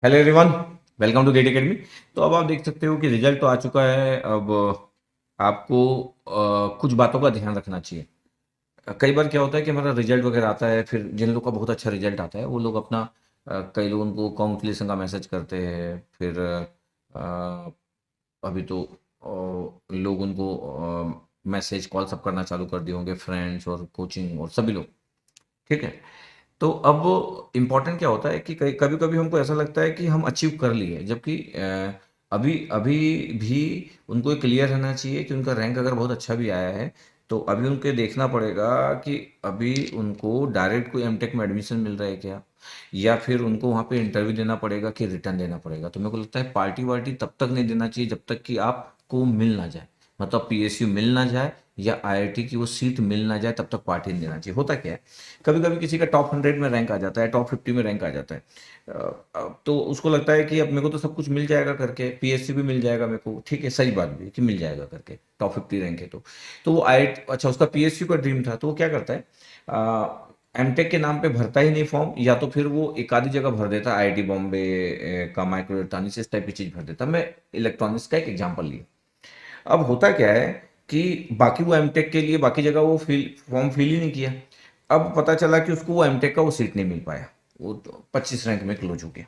Hello everyone, welcome to GATE academy. तो अब आप देख सकते हो कि रिजल्ट तो आ चुका है। अब आपको कुछ बातों का ध्यान रखना चाहिए। कई बार क्या होता है कि हमारा रिजल्ट वगैरह आता है, फिर जिन लोगों का बहुत अच्छा रिजल्ट आता है वो लोग अपना कई लोग उनको कॉन्ग्रेचुलेसन का मैसेज करते हैं। फिर अभी तो लोग उनको मैसेज कॉल सब करना चालू कर दिए होंगे, फ्रेंड्स और कोचिंग और सभी लोग। ठीक है। तो अब इम्पोर्टेंट क्या होता है कि कभी कभी हमको ऐसा लगता है कि हम अचीव कर लिए, जबकि अभी अभी भी उनको ये क्लियर रहना चाहिए कि उनका रैंक अगर बहुत अच्छा भी आया है तो अभी उनको ये देखना पड़ेगा कि अभी उनको डायरेक्ट कोई एमटेक में एडमिशन मिल रहा है क्या, या फिर उनको वहाँ पे इंटरव्यू देना पड़ेगा कि रिटर्न देना पड़ेगा। तो मेरे को लगता है पार्टी वार्टी तब तक नहीं देना चाहिए जब तक कि आपको मिल ना जाए, मतलब पीएसयू मिल ना जाए या आईआईटी की वो सीट मिल ना जाए, तब तक पार्टी नहीं देना चाहिए। होता क्या है, कभी कभी किसी का टॉप 100 में रैंक आ जाता है, टॉप 50 में रैंक आ जाता है। तो उसको लगता है कि अब मेरे को तो सब कुछ मिल जाएगा करके, पीएससी भी मिल जाएगा मेरे को। ठीक है, सही बात भी है कि मिल जाएगा करके, टॉप 50 रैंक है तो वो आई अच्छा उसका पीएससी का ड्रीम था, तो वो क्या करता है, एमटेक के नाम पे भरता ही नहीं फॉर्म, या तो फिर वो एक आधी जगह भर देता, आईआईटी बॉम्बे का, माइक्रो इलेक्ट्रॉनिक्स, इस टाइप की चीज भर देता। मैं इलेक्ट्रॉनिक्स का एक एग्जांपल लिया। अब होता क्या है कि बाकी वो एमटेक के लिए बाकी जगह वो फॉर्म फिल ही नहीं किया। अब पता चला कि उसको वो एमटेक का वो सीट नहीं मिल पाया, वो तो 25 रैंक में क्लोज हो गया।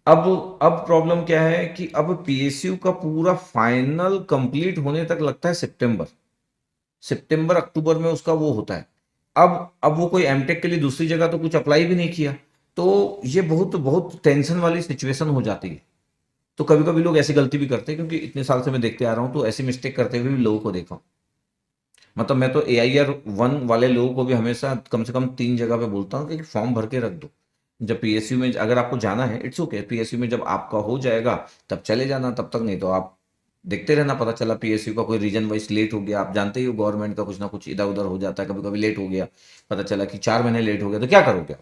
अब अब प्रॉब्लम क्या है कि अब पीएसयू का पूरा फाइनल कंप्लीट होने तक लगता है सितंबर, सितंबर अक्टूबर में उसका वो होता है। अब वो कोई एमटेक के लिए दूसरी जगह तो कुछ अप्लाई भी नहीं किया। तो ये बहुत बहुत टेंशन वाली सिचुएशन हो जाती है। तो कभी कभी लोग ऐसी गलती भी करते हैं, क्योंकि इतने साल से मैं देखते आ रहा हूँ तो ऐसी मिस्टेक करते हुए भी लोगों को देखा हूँ। मतलब मैं तो AIR 1 वाले लोगों को भी हमेशा कम से कम 3 जगह पे बोलता हूँ कि फॉर्म भर के रख दो। जब पीएसयू में अगर आपको जाना है, इट्स ओके, पीएसयू में जब आपका हो जाएगा तब चले जाना, तब तक नहीं तो आप देखते रहना। पता चला पीएसयू का कोई रीजन वाइज लेट हो गया, आप जानते ही हो गवर्नमेंट का कुछ ना कुछ इधर उधर हो जाता है, कभी कभी लेट हो गया, पता चला कि 4 महीने लेट हो गया, तो क्या करोगे?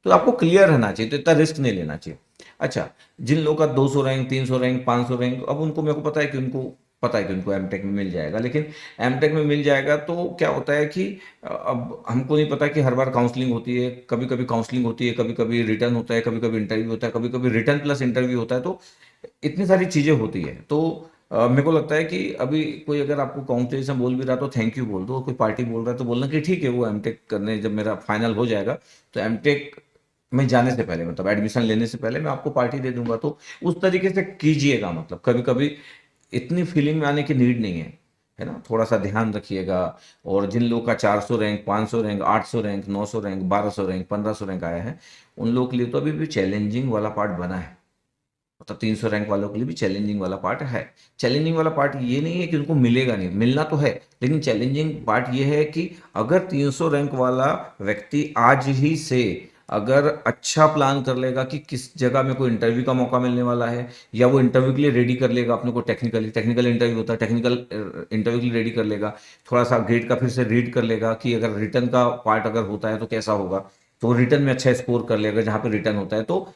तो आपको क्लियर रहना चाहिए, तो इतना रिस्क नहीं लेना चाहिए। अच्छा, जिन लोगों का 200 रैंक, 300 रैंक, 500 रैंक, अब उनको, मेरे को पता है कि उनको एमटेक में मिल जाएगा, लेकिन एमटेक में मिल जाएगा तो क्या होता है कि अब हमको नहीं पता कि हर बार काउंसलिंग होती है, कभी कभी काउंसलिंग होती है, कभी कभी रिटर्न होता है, कभी कभी इंटरव्यू होता है, कभी कभी रिटर्न प्लस इंटरव्यू होता है। तो इतनी सारी चीज़ें होती है। तो मेरे को लगता है कि अभी कोई अगर आपको कांग्रेचुलेशन बोल भी रहा तो थैंक यू बोल दो, कोई पार्टी बोल रहा है तो बोलना कि ठीक है, वो एमटेक करने जब मेरा फाइनल हो जाएगा तो एमटेक में जाने से पहले, मतलब एडमिशन लेने से पहले मैं आपको पार्टी दे दूंगा। तो उस तरीके से कीजिएगा। मतलब कभी कभी इतनी फीलिंग में आने की नीड नहीं है ना, थोड़ा सा ध्यान रखिएगा। और जिन लोगों का 400 rank, 500 rank, 800 rank, 900 rank, 1200 rank, 1500 rank आया है, उन लोगों के लिए तो अभी भी चैलेंजिंग वाला पार्ट बना है। मतलब 300 रैंक वालों के लिए भी चैलेंजिंग वाला पार्ट है। चैलेंजिंग वाला पार्ट ये नहीं है कि उनको मिलेगा नहीं, मिलना तो है, लेकिन चैलेंजिंग पार्ट ये है कि अगर 300 रैंक वाला व्यक्ति आज ही से अगर अच्छा प्लान कर लेगा कि किस जगह में कोई इंटरव्यू का मौका मिलने वाला है, या वो इंटरव्यू के लिए रेडी कर लेगा अपने को, टेक्निकल इंटरव्यू होता है, टेक्निकल इंटरव्यू के लिए रेडी कर लेगा, थोड़ा सा गेट का फिर से रीड कर लेगा कि अगर रिटर्न का पार्ट अगर होता है तो कैसा होगा, तो रिटर्न में अच्छा स्कोर कर लेगा जहाँ पे रिटर्न होता है। तो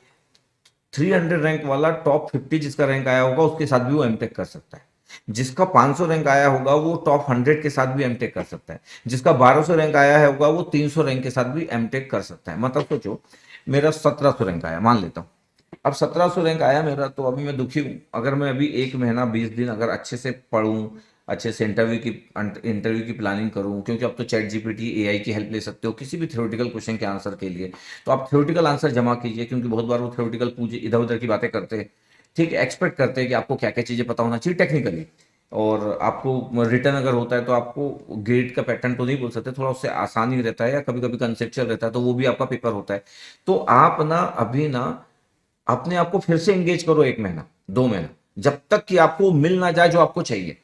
300 रैंक वाला टॉप 50 जिसका रैंक आया होगा उसके साथ भी वो एमटेक कर सकता है। जिसका 500 रैंक आया होगा वो टॉप 100 के साथ भी एमटेक कर सकता है। जिसका 1200 रैंक आया है होगा वो 300 रैंक के साथ भी एमटेक कर सकता है। मतलब सोचो, मेरा 1700 रैंक आया मान लेता हूँ। अब 1700 रैंक आया मेरा, तो अभी मैं दुखी हूँ। अगर मैं अभी 1 महीना 20 दिन अगर अच्छे से पढूं, अच्छे से इंटरव्यू की प्लानिंग करूं, क्योंकि अब तो चैट जीपीटी, एआई की हेल्प ले सकते हो किसी भी थ्योरेटिकल क्वेश्चन के आंसर के लिए। तो आप थ्योरेटिकल आंसर जमा कीजिए, क्योंकि बहुत बार वो थ्योरेटिकल पूछे इधर उधर की बातें करते हैं। ठीक है, एक्सपेक्ट करते हैं कि आपको क्या क्या चीज़ें पता होना चाहिए टेक्निकली। और आपको रिटर्न अगर होता है तो आपको ग्रेड का पैटर्न तो नहीं बोल सकते, थोड़ा उससे आसान ही रहता है, या कभी कभी कंसेप्चुअल रहता है, तो वो भी आपका पेपर होता है। तो आप ना अभी ना अपने आप को फिर से एंगेज करो, 1 महीना, 2 महीना, जब तक कि आपको मिल ना जाए जो आपको चाहिए।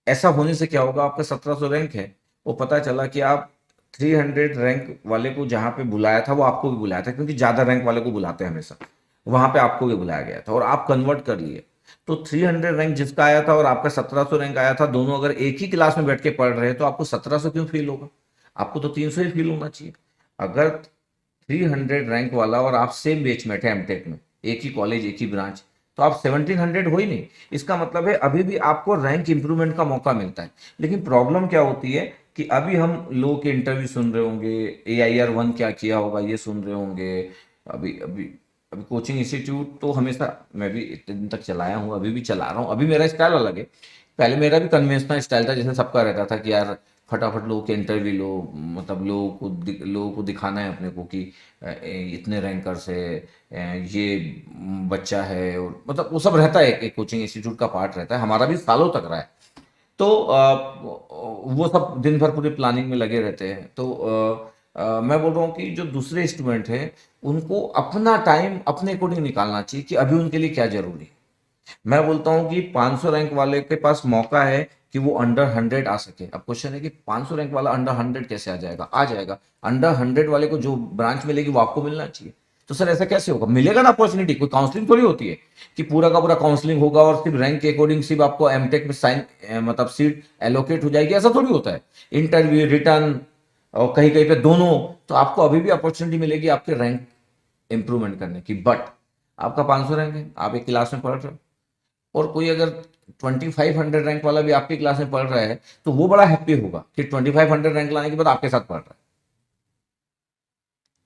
ऐसा होने से क्या होगा, आपका 1700 रैंक है, वो पता चला कि आप 300 रैंक वाले को जहां पे बुलाया था वो आपको भी बुलाया था, क्योंकि ज्यादा रैंक वाले को बुलाते हैं हमेशा, वहां पे आपको भी बुलाया गया था और आप कन्वर्ट कर लिए। तो 300 रैंक जिसका आया था और आपका 1700 रैंक आया था, दोनों अगर एक ही क्लास में बैठ के पढ़ रहे हैं तो आपको 1700 क्यों फील होगा? आपको तो 300 ही फील होना चाहिए। अगर 300 रैंक वाला और आप सेम बैचमेट है एमटेक में, एक ही कॉलेज, एक ही ब्रांच, तो आप 1700 हो ही नहीं। इसका मतलब है अभी भी आपको रैंक इंप्रूवमेंट का मौका मिलता है। लेकिन प्रॉब्लम क्या होती है कि अभी हम लोगों के इंटरव्यू सुन रहे होंगे, AIR 1 क्या किया होगा ये सुन रहे होंगे, अभी अभी अभी कोचिंग इंस्टीट्यूट तो हमेशा मैं भी इतने दिन तक चलाया हूँ, अभी भी चला रहा हूँ। अभी मेरा स्टाइल अलग है। पहले मेरा भी कन्वेंशनल स्टाइल था, जैसे सबका रहता था कि यार फटाफट लोगों के इंटरव्यू लो, मतलब लोगों को दिखाना है अपने को कि इतने रैंकर्स है, ये बच्चा है, और मतलब वो सब रहता है, एक कोचिंग इंस्टीट्यूट का पार्ट रहता है, हमारा भी सालों तक रहा है। तो वो सब दिन भर पूरी प्लानिंग में लगे रहते हैं। तो मैं बोल रहा हूँ कि जो दूसरे स्टूडेंट हैं उनको अपना टाइम अपने अकॉर्डिंग निकालना चाहिए कि अभी उनके लिए क्या जरूरी है। मैं बोलता हूँ कि 500 रैंक वाले के पास मौका है कि वो अंडर 100 आ सके। अब क्वेश्चन है कि 500 रैंक वाला अंडर 100 कैसे आ जाएगा? आ जाएगा। अंडर 100 वाले को जो ब्रांच मिलेगी वो आपको मिलना चाहिए। तो सर ऐसा कैसे होगा? मिलेगा ना अपॉर्चुनिटी, कोई काउंसलिंग थोड़ी होती है कि पूरा का पूरा काउंसलिंग होगा और सिर्फ रैंक के अकॉर्डिंग सिर्फ आपको एमटेक में साइन मतलब सीट एलोकेट हो जाएगी, ऐसा थोड़ी होता है। इंटरव्यू, रिटर्न और कहीं कहीं पे दोनों। तो आपको अभी भी अपॉर्चुनिटी मिलेगी आपके रैंक इंप्रूवमेंट करने की। बट आपका 500 रैंक है, आप एक क्लास में पढ़ रहे हो, और कोई अगर 2500 रैंक वाला भी आपकी क्लास में पढ़ रहा है तो वो बड़ा हैप्पी होगा कि 2500 रैंक लाने के बाद आपके साथ पढ़ रहा है।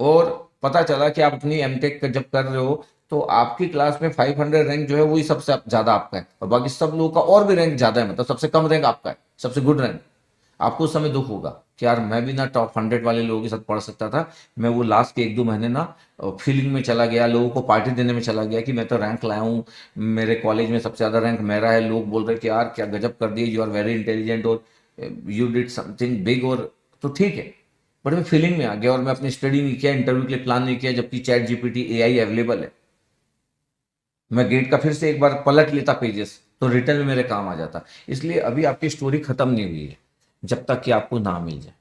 और पता चला कि आप अपनी एमटेक जब कर रहे हो तो आपकी क्लास में 500 रैंक जो है वही सबसे ज्यादा आपका है, और बाकी सब लोगों का और भी रैंक ज्यादा है, मतलब सबसे कम रैंक आपका है, सबसे गुड रैंक। आपको उस समय दुख होगा कि यार मैं भी ना टॉप 100 वाले लोगों के साथ पढ़ सकता था। मैं वो लास्ट के 1-2 महीने ना फीलिंग में चला गया, लोगों को पार्टी देने में चला गया कि मैं तो रैंक लाया हूँ, मेरे कॉलेज में सबसे ज़्यादा रैंक मेरा है, लोग बोल रहे कि यार क्या गजब कर दिए, यू आर वेरी इंटेलिजेंट, और यू डिड समथिंग बिग। और तो ठीक है, बट मैं फीलिंग में आ गया और मैं अपनी स्टडी नहीं किया, इंटरव्यू के लिए प्लान नहीं किया, जबकि चैट जीपीटी एआई अवेलेबल है। मैं गेट का फिर से एक बार पलट लेता पेजेस, तो रिटर्न में मेरे काम आ जाता। इसलिए अभी आपकी स्टोरी खत्म नहीं हुई है, जब तक कि आपको ना मिल जाए।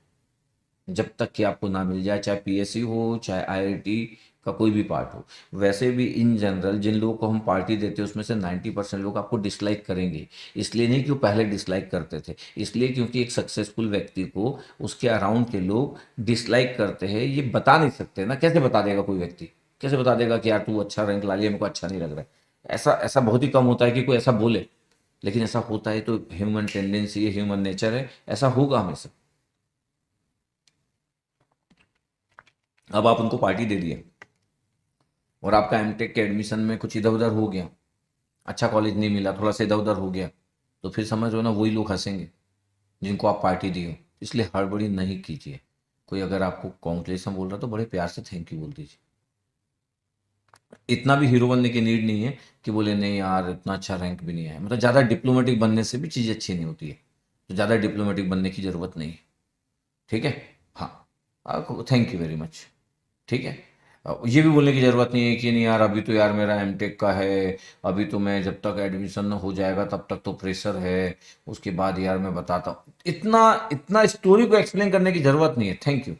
जब तक कि आपको ना मिल जाए, चाहे पीएससी हो चाहे आईआईटी का कोई भी पार्ट हो। वैसे भी इन जनरल जिन लोगों को हम पार्टी देते हैं उसमें से 90% लोग आपको डिसलाइक करेंगे। इसलिए नहीं कि वो पहले डिसलाइक करते थे, इसलिए क्योंकि एक सक्सेसफुल व्यक्ति को उसके अराउंड के लोग डिसलाइक करते हैं। ये बता नहीं सकते ना, कैसे बता देगा कोई व्यक्ति? कैसे बता देगा कि यार तू अच्छा रैंक ला लिया, मेरे को अच्छा नहीं लग रहा है? ऐसा ऐसा बहुत ही कम होता है कि कोई ऐसा बोले, लेकिन ऐसा होता है। तो ह्यूमन टेंडेंसी है, ह्यूमन नेचर है, ऐसा होगा हमेशा। अब आप उनको पार्टी दे दिए और आपका एमटेक के एडमिशन में कुछ इधर उधर हो गया, अच्छा कॉलेज नहीं मिला, थोड़ा सा इधर उधर हो गया, तो फिर समझ लो ना वही लोग हंसेंगे जिनको आप पार्टी दिए। इसलिए हड़बड़ी नहीं कीजिए। कोई अगर आपको कॉन्ग्रेचुलेशन बोल रहा है तो बड़े प्यार से थैंक यू बोल दीजिए। इतना भी हीरो बनने की नीड नहीं है कि बोले नहीं यार इतना अच्छा रैंक भी नहीं है। मतलब ज़्यादा डिप्लोमेटिक बनने से भी चीज़ अच्छी नहीं होती है, तो ज़्यादा डिप्लोमेटिक बनने की ज़रूरत नहीं है। ठीक है। हाँ, थैंक यू वेरी मच। ठीक है। ये भी बोलने की ज़रूरत नहीं है कि नहीं यार अभी तो यार मेरा एमटेक का है, अभी तो मैं जब तक एडमिशन हो जाएगा तब तक तो प्रेशर है, उसके बाद यार मैं बताता हूँ। इतना इतना स्टोरी को एक्सप्लेन करने की ज़रूरत नहीं है। Thank you.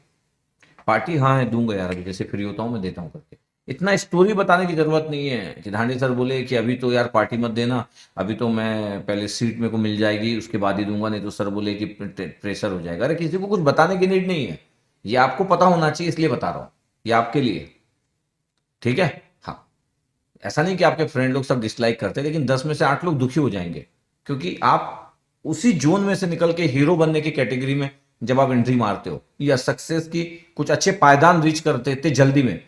पार्टी हाँ है, दूंगा यार, अभी जैसे फ्री होता हूँ मैं देता हूँ करके। इतना स्टोरी बताने की ज़रूरत नहीं है कि धांडे सर बोले कि अभी तो यार पार्टी मत देना, अभी तो मैं पहले सीट मेरे को मिल जाएगी उसके बाद ही दूंगा, नहीं तो सर बोले कि प्रेशर हो जाएगा। अरे किसी को कुछ बताने की नीड नहीं है, ये आपको पता होना चाहिए इसलिए बता रहा हूँ, ये आपके लिए। ठीक है। हाँ, ऐसा नहीं कि आपके फ्रेंड लोग सब डिसलाइक करते हैं, लेकिन 10 में से 8 लोग दुखी हो जाएंगे, क्योंकि आप उसी जोन में से निकल के हीरो बनने की कैटेगरी में जब आप एंट्री मारते हो या सक्सेस की कुछ अच्छे पायदान रीच करते इतने जल्दी में,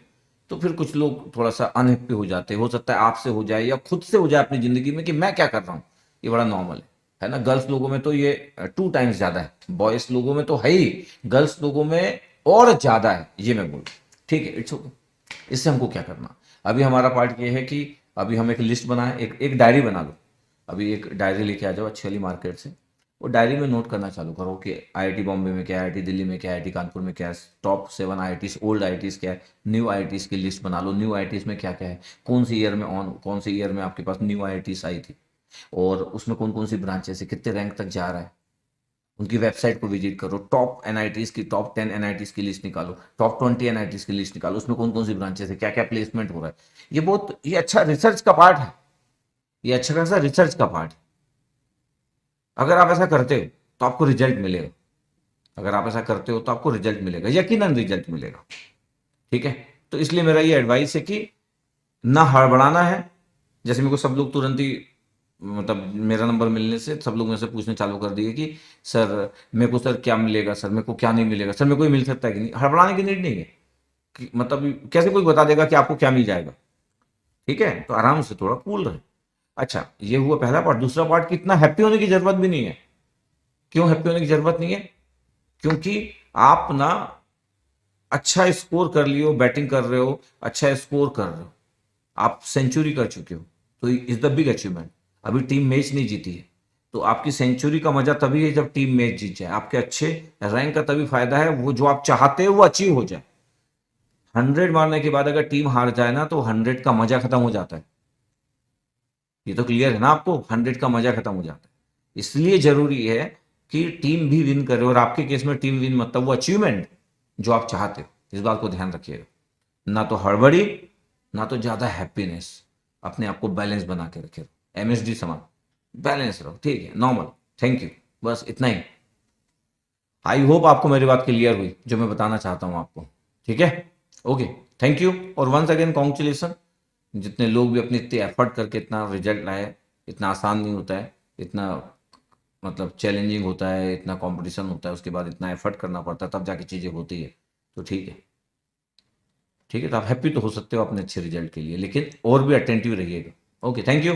तो फिर कुछ लोग थोड़ा सा अनहैप्पी हो जाते हैं। हो सकता है आपसे हो जाए या खुद से हो जाए अपनी जिंदगी में कि मैं क्या कर रहा हूँ। ये बड़ा नॉर्मल है ना। गर्ल्स लोगों में तो ये 2 टाइम्स ज्यादा है, बॉयज लोगों में तो है ही, गर्ल्स लोगों में और ज्यादा है, ये मैं बोल। ठीक है, इट्स ओके। इससे हमको क्या करना? अभी हमारा पार्ट ये है कि अभी हम एक लिस्ट बनाए, एक एक डायरी बना लो। अभी एक डायरी लेके आ जाओ अच्छी वाली मार्केट से। वो डायरी में नोट करना चालू करो कि आईआईटी बॉम्बे में क्या है, आईआईटी दिल्ली में क्या है, आईआईटी कानपुर में क्या है, टॉप 7 आईआईटीज, ओल्ड आईआईटीज क्या है, न्यू आईआईटीज की लिस्ट बना लो। न्यू आईआईटीज में क्या क्या है, कौन सी ईयर में कौन सी ईयर में आपके पास न्यू आईआईटीज आई थी, और उसमें कौन कौन सी ब्रांचेस है, कितने रैंक तक जा रहा है। उनकी वेबसाइट को विजिट करो, टॉप एनआईटीज की, टॉप 10 एनआईटीज की लिस्ट निकालो, टॉप 20 एनआईटीज की लिस्ट निकालो, उसमें कौन कौन सी ब्रांचेस है, क्या क्या प्लेसमेंट हो रहा है। ये अच्छा रिसर्च का पार्ट है, ये अच्छा खासा रिसर्च का पार्ट है। अगर आप ऐसा करते हो तो आपको रिजल्ट मिलेगा। अगर आप ऐसा करते हो तो आपको रिजल्ट मिलेगा, यकीनन रिजल्ट मिलेगा। ठीक है। तो इसलिए मेरा ये एडवाइस है कि ना हड़बड़ाना है। जैसे मेरे को सब लोग तुरंत ही, मतलब मेरा नंबर मिलने से सब लोग मेरे से पूछने चालू कर दिए कि सर मेरे को, सर क्या मिलेगा, सर मेरे को क्या नहीं मिलेगा, सर मेरे को ही मिल सकता है कि नहीं। हड़बड़ाने की नीड नहीं है। मतलब कैसे कोई बता देगा कि आपको क्या मिल जाएगा? ठीक है, तो आराम से थोड़ा कूल रहे। अच्छा, ये हुआ पहला पार्ट। दूसरा पार्ट, कितना हैप्पी होने की जरूरत भी नहीं है। क्यों हैप्पी होने की जरूरत नहीं है? क्योंकि आप ना अच्छा स्कोर कर लियो, बैटिंग कर रहे हो, अच्छा स्कोर कर रहे हो, आप सेंचुरी कर चुके हो, तो इज द बिग अचीवमेंट। अभी टीम मैच नहीं जीती है, तो आपकी सेंचुरी का मजा तभी है जब टीम मैच जीत जाए। आपके अच्छे रैंक का तभी फायदा है, वो जो आप चाहते हो वो अचीव हो जाए। 100 मारने के बाद अगर टीम हार जाए ना, तो 100 का मजा खत्म हो जाता है। ये तो क्लियर है ना आपको? 100 का मजा खत्म हो जाता है। इसलिए जरूरी है कि टीम भी विन करे, और आपके केस में टीम विन मतलब वो अचीवमेंट जो आप चाहते हो। इस बात को ध्यान रखिएगा। ना तो हड़बड़ी, ना तो ज्यादा हैप्पीनेस। अपने आप को बैलेंस बना के रखे, एमएसडी समान बैलेंस रहो, ठीक है, नॉर्मल। थैंक यू, बस इतना ही। आई होप आपको मेरी बात क्लियर हुई, जो मैं बताना चाहता हूं आपको। ठीक है, ओके, थैंक यू। और वंस अगेन कॉन्ग्रेचुलेसन, जितने लोग भी अपनी इतने एफर्ट करके इतना रिजल्ट लाए। इतना आसान नहीं होता है, इतना मतलब चैलेंजिंग होता है, इतना कंपटीशन होता है, उसके बाद इतना एफर्ट करना पड़ता है, तब जाके चीज़ें होती है। तो ठीक है, ठीक है, तो आप हैप्पी तो हो सकते हो अपने अच्छे रिजल्ट के लिए, लेकिन और भी अटेंटिव रहिएगा। Okay, thank you.